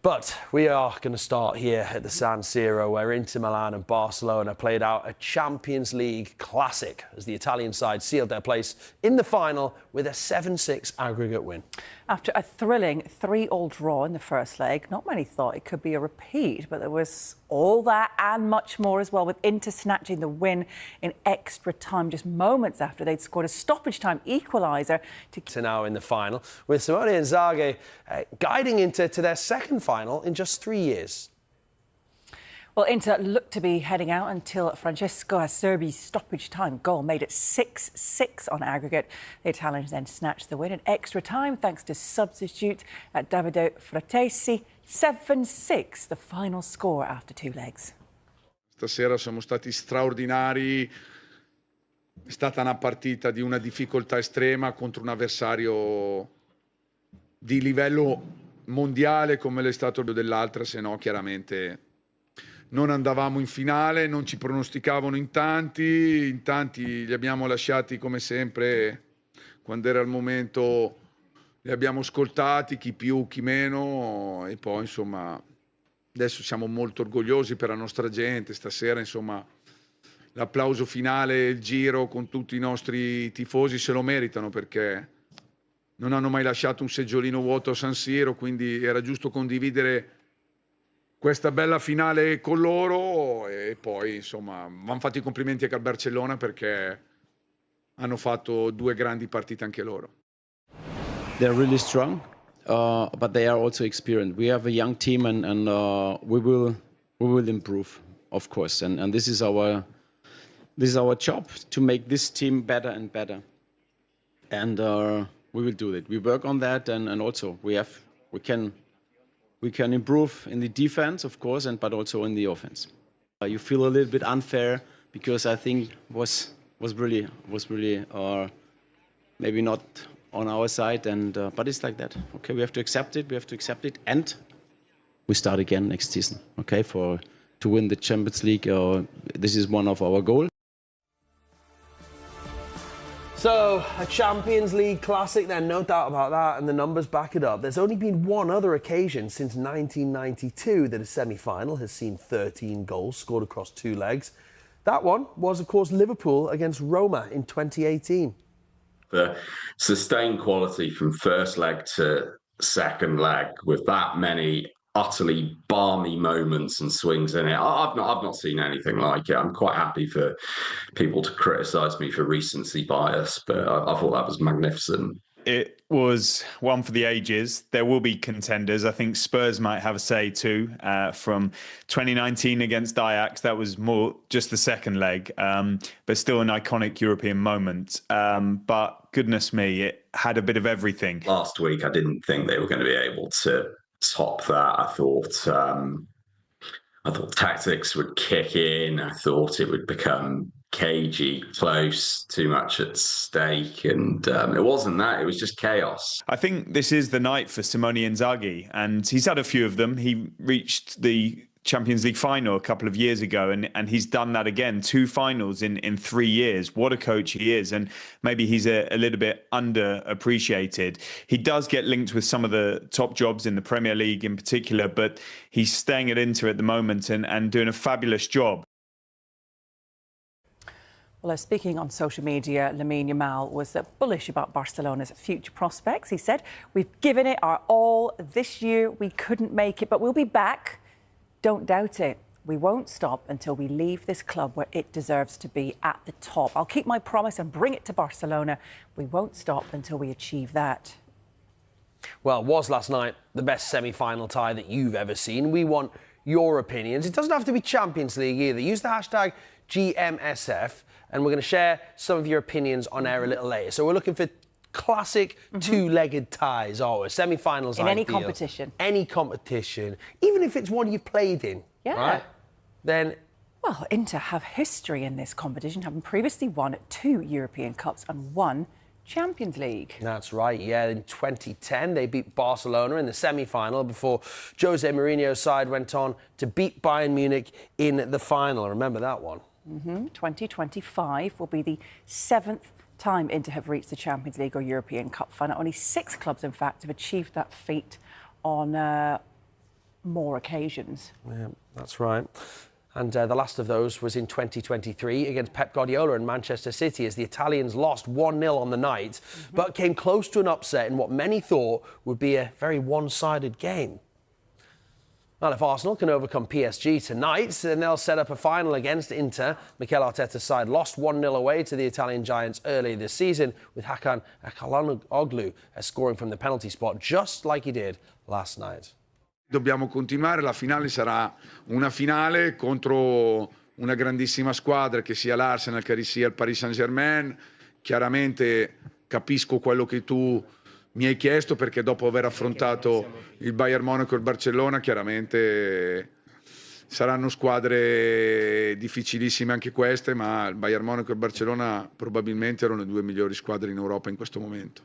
But we are going to start here at the San Siro, where Inter Milan and Barcelona played out a Champions League classic as the Italian side sealed their place in the final with a 7-6 aggregate win. After a thrilling 3-3 draw in the first leg, not many thought it could be a repeat, but there was all that and much more as well, with Inter snatching the win in extra time just moments after they'd scored a stoppage-time equaliser to now in the final, with Simone Inzaghi guiding Inter to their second final in just 3 years. Well, Inter looked to be heading out until Francesco Acerbi's stoppage-time goal made it 6-6 on aggregate. The Italians then snatched the win in extra time thanks to substitute Davide Frattesi. 7-6, the final score after 2 legs. Stasera siamo stati straordinari. È stata una partita di una difficoltà estrema contro un avversario di livello mondiale come l'è stato dell'altra, se no chiaramente non andavamo in finale, non ci pronosticavano in tanti li abbiamo lasciati come sempre, quando era il momento li abbiamo ascoltati, chi più, chi meno, e poi insomma adesso siamo molto orgogliosi per la nostra gente. Stasera insomma l'applauso finale, il giro con tutti i nostri tifosi se lo meritano, perché non hanno mai lasciato un seggiolino vuoto a San Siro, quindi era giusto condividere questa bella finale con loro. E poi insomma vanno fatti i complimenti anche al Barcellona, perché hanno fatto 2 grandi partite anche loro. They're really strong, but they are also experienced. We have a young team, and we will improve, of course. And this is our job, to make this team better and better. And we will do it. We work on that, and also we can improve in the defense, of course, but also in the offense. You feel a little bit unfair, because I think was really maybe not on our side, but it's like that. Okay, we have to accept it. We have to accept it, and we start again next season. Okay, to win the Champions League. This is one of our goals. So, a Champions League classic then, no doubt about that, and the numbers back it up. There's only been one other occasion since 1992 that a semi-final has seen 13 goals scored across 2 legs. That one was, of course, Liverpool against Roma in 2018. The sustained quality from first leg to second leg, with that many utterly balmy moments and swings in it, I've not seen anything like it. I'm quite happy for people to criticise me for recency bias, but I thought that was magnificent. It was one for the ages. There will be contenders. I think Spurs might have a say too. From 2019 against Ajax, that was more just the second leg, but still an iconic European moment. But goodness me, it had a bit of everything. Last week, I didn't think they were going to be able to top that. I thought tactics would kick in. I thought it would become cagey, close, too much at stake, and it wasn't that. It was just chaos. I think this is the night for Simone Inzaghi, and he's had a few of them. He reached the Champions League final a couple of years ago, and he's done that again, 2 finals in 3 years. What a coach he is, and maybe he's a little bit underappreciated. He does get linked with some of the top jobs in the Premier League in particular, but he's staying at Inter at the moment and doing a fabulous job. Well, speaking on social media, Lamine Yamal was bullish about Barcelona's future prospects. He said, "We've given it our all this year. We couldn't make it, but we'll be back. Don't doubt it. We won't stop until we leave this club where it deserves to be, at the top. I'll keep my promise and bring it to Barcelona. We won't stop until we achieve that." Well, was last night the best semi-final tie that you've ever seen? We want your opinions. It doesn't have to be Champions League either. Use the hashtag GMSF, and we're going to share some of your opinions on air a little later. So we're looking for classic 2-legged ties, semi-finals. In any competition. Any competition, even if it's one you've played in. Yeah. Right? Then. Well, Inter have history in this competition, having previously won 2 European Cups and 1 Champions League. That's right, yeah. In 2010, they beat Barcelona in the semi-final before Jose Mourinho's side went on to beat Bayern Munich in the final. Remember that one? 2025 will be the 7th time Inter have reached the Champions League or European Cup final. Only 6 clubs, in fact, have achieved that feat on more occasions. Yeah, that's right. And the last of those was in 2023 against Pep Guardiola and Manchester City, as the Italians lost 1-0 on the night, but came close to an upset in what many thought would be a very one-sided game. Well, if Arsenal can overcome PSG tonight, then they'll set up a final against Inter. Mikel Arteta's side lost 1-0 away to the Italian giants earlier this season, with Hakan Çalhanoğlu scoring from the penalty spot, just like he did last night. Dobbiamo continuare, la finale sarà una finale contro una grandissima squadra, che sia l'Arsenal, che sia il Paris Saint-Germain. Chiaramente capisco quello che tu mi hai chiesto, perché dopo aver affrontato il Bayern Monaco e il Barcellona, chiaramente saranno squadre difficilissime anche queste, ma il Bayern Monaco e il Barcellona probabilmente erano le due migliori squadre in Europa in questo momento.